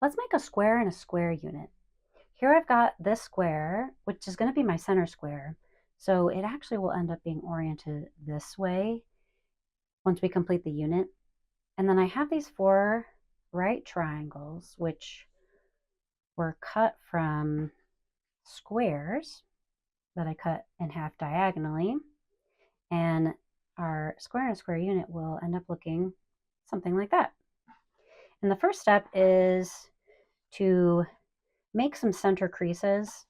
Let's make a square and a square unit. Here I've got this square, which is going to be my center square. So it actually will end up being oriented this way once we complete the unit. And then I have these 4 right triangles, which were cut from squares that I cut in half diagonally. And our square and square unit will end up looking something like that. And the first step is to make some center creases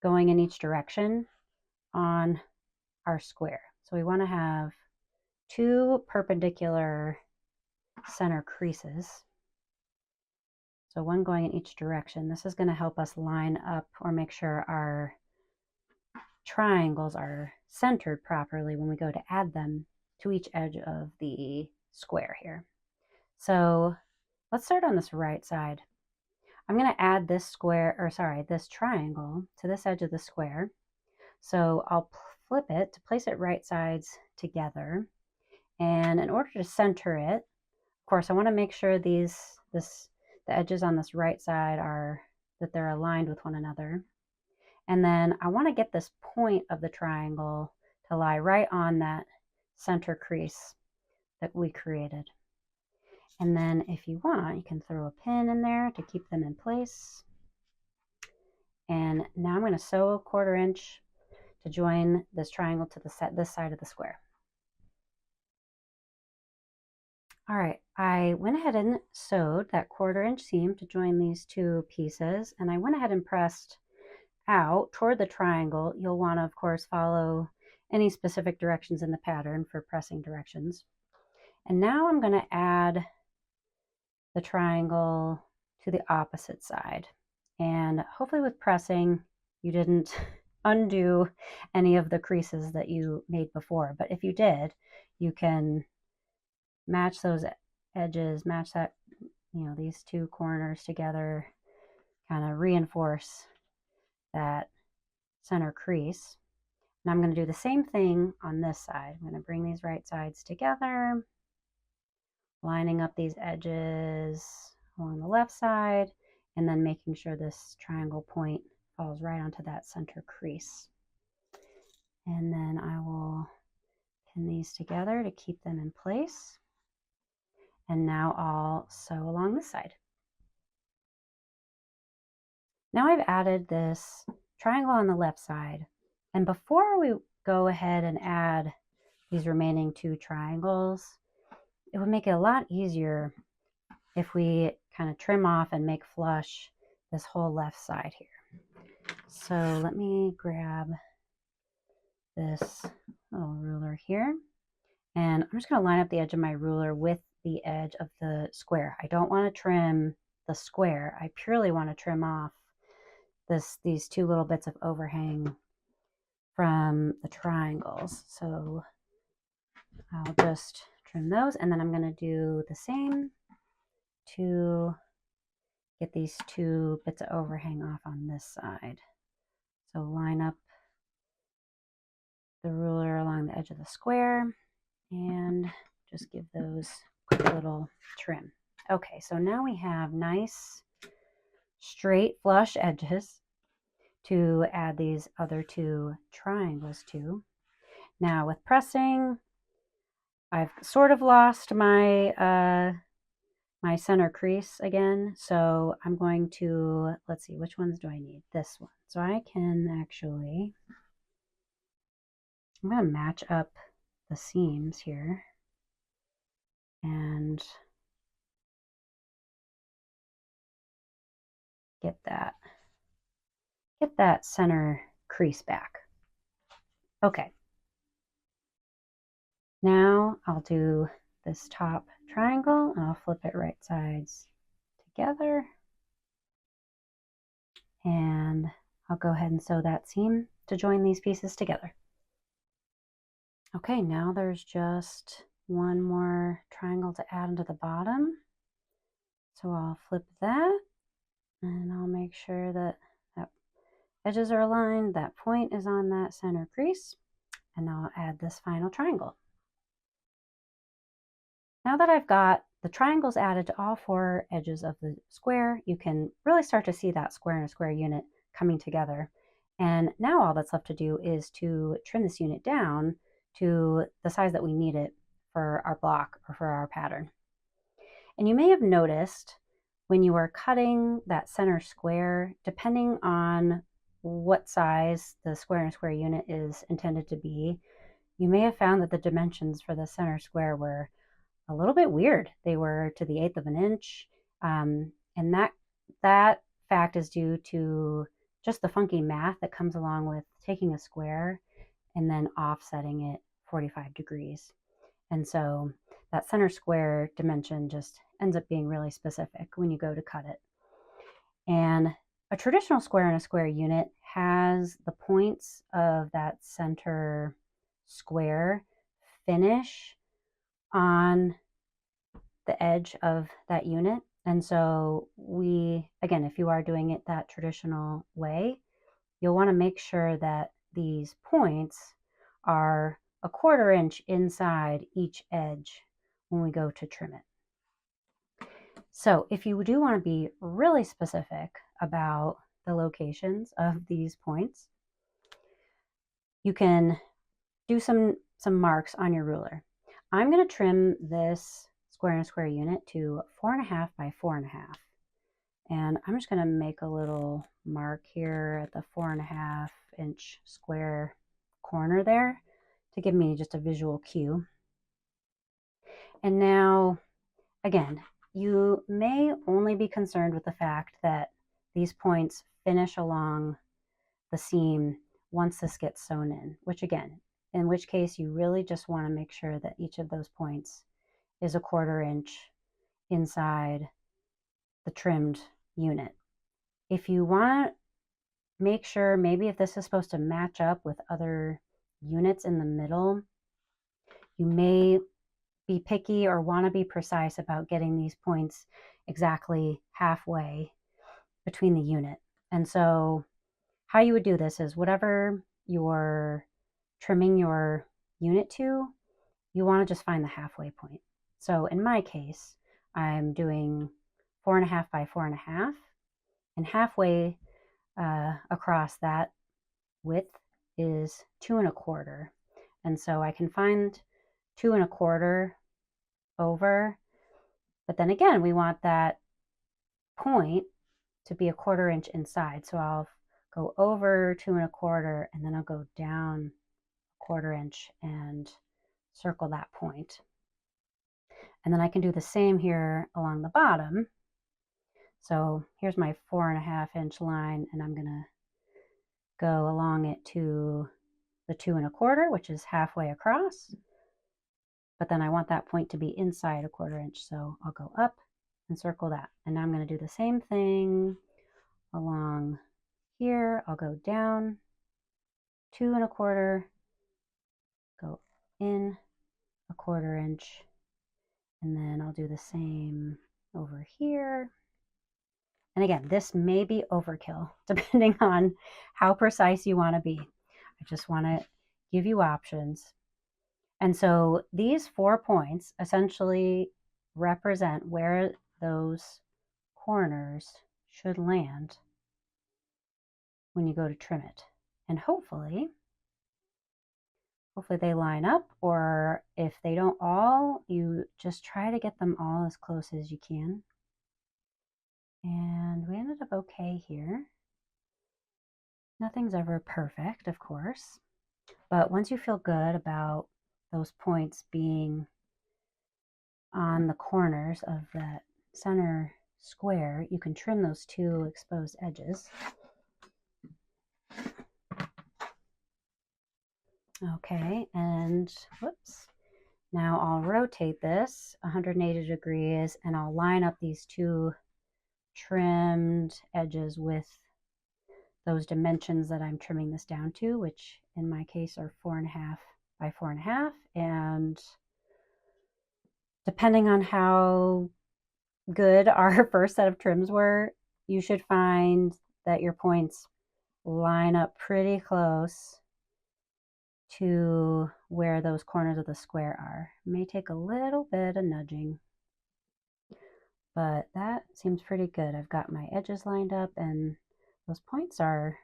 going in each direction on our square. So we want to have 2 perpendicular center creases. So one going in each direction. This is going to help us line up or make sure our triangles are centered properly when we go to add them to each edge of the square here. So let's start on this right side. I'm going to add this this triangle to this edge of the square. So I'll flip it to place it right sides together. And in order to center it, of course, I want to make sure the edges on this right side that they're aligned with one another. And then I want to get this point of the triangle to lie right on that center crease that we created. And then if you want, you can throw a pin in there to keep them in place. And now I'm going to sew a 1/4 inch to join this triangle to this side of the square. All right, I went ahead and sewed that 1/4 inch seam to join these 2 pieces, and I went ahead and pressed out toward the triangle. You'll want to, of course, follow any specific directions in the pattern for pressing directions. And now I'm going to add the triangle to the opposite side. And hopefully with pressing, you didn't undo any of the creases that you made before. But if you did, you can match those edges, match that, these 2 corners together, kind of reinforce that center crease. And I'm going to do the same thing on this side. I'm going to bring these right sides together, lining up these edges along the left side, and then making sure this triangle point falls right onto that center crease. And then I will pin these together to keep them in place. And now I'll sew along this side. Now I've added this triangle on the left side. And before we go ahead and add these remaining 2 triangles, it would make it a lot easier if we kind of trim off and make flush this whole left side here. So let me grab this little ruler here, and I'm just going to line up the edge of my ruler with the edge of the square. I don't want to trim the square. I purely want to trim off these 2 little bits of overhang from the triangles. So I'll just trim those, and then I'm going to do the same to get these 2 bits of overhang off on this side. So line up the ruler along the edge of the square and just give those a quick little trim. Okay, so now we have nice straight flush edges to add these other 2 triangles to. Now with pressing, I've sort of lost my my center crease again, so I'm going to, let's see, which ones do I need? This one. So I can actually, I'm going to match up the seams here and get that center crease back. Okay. Now I'll do this top triangle and I'll flip it right sides together. And I'll go ahead and sew that seam to join these pieces together. Okay, now there's just one more triangle to add into the bottom. So I'll flip that and I'll make sure that edges are aligned, that point is on that center crease, and now I'll add this final triangle. Now that I've got the triangles added to all 4 edges of the square, you can really start to see that square and a square unit coming together. And now all that's left to do is to trim this unit down to the size that we need it for our block or for our pattern. And you may have noticed when you are cutting that center square, depending on what size the square and square unit is intended to be, you may have found that the dimensions for the center square were a little bit weird. They were to the 1/8 of an inch. And that fact is due to just the funky math that comes along with taking a square and then offsetting it 45 degrees. And so that center square dimension just ends up being really specific when you go to cut it. And a traditional square and a square unit has the points of that center square finish on the edge of that unit. And so again, if you are doing it that traditional way, you'll want to make sure that these points are a 1/4 inch inside each edge when we go to trim it. So if you do want to be really specific about the locations of these points, you can do some marks on your ruler. I'm going to trim this square and square unit to 4.5 by 4.5. And I'm just going to make a little mark here at the 4.5 inch square corner there to give me just a visual cue. And now, again, you may only be concerned with the fact that these points finish along the seam once this gets sewn in which case you really just want to make sure that each of those points is a 1/4 inch inside the trimmed unit. If you want to make sure, maybe if this is supposed to match up with other units in the middle, you may be picky or want to be precise about getting these points exactly halfway between the unit. And so how you would do this is whatever you're trimming your unit to, you want to just find the halfway point. So in my case, I'm doing 4.5 by 4.5, and halfway across that width is 2.25. And so I can find 2.25 over, but then again, we want that point to be a 1/4 inch inside. So I'll go over 2.25 and then I'll go down 1/4 inch and circle that point. And then I can do the same here along the bottom. So here's my 4.5 inch line, and I'm gonna go along it to the 2.25, which is halfway across. But then I want that point to be inside a 1/4 inch. So I'll go up and circle that. And now I'm gonna do the same thing along here. I'll go down 2.25, go in a 1/4 inch, and then I'll do the same over here. And again, this may be overkill depending on how precise you want to be. I just want to give you options. And so these 4 points essentially represent where those corners should land when you go to trim it. And hopefully they line up, or if they don't all, you just try to get them all as close as you can. And we ended up okay here. Nothing's ever perfect, of course, but once you feel good about those points being on the corners of that center square, you can trim those 2 exposed edges. Okay, and whoops. Now I'll rotate this 180 degrees and I'll line up these 2 trimmed edges with those dimensions that I'm trimming this down to, which in my case are 4.5 by 4.5. And depending on how good our first set of trims were, you should find that your points line up pretty close to where those corners of the square are. It may take a little bit of nudging. but that seems pretty good. I've got my edges lined up and those points are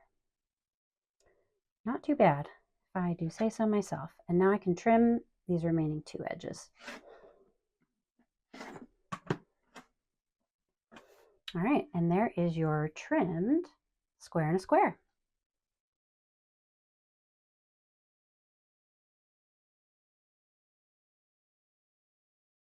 not too bad, if I do say so myself. And now I can trim these remaining 2 edges. All right, and there is your trimmed square and a square.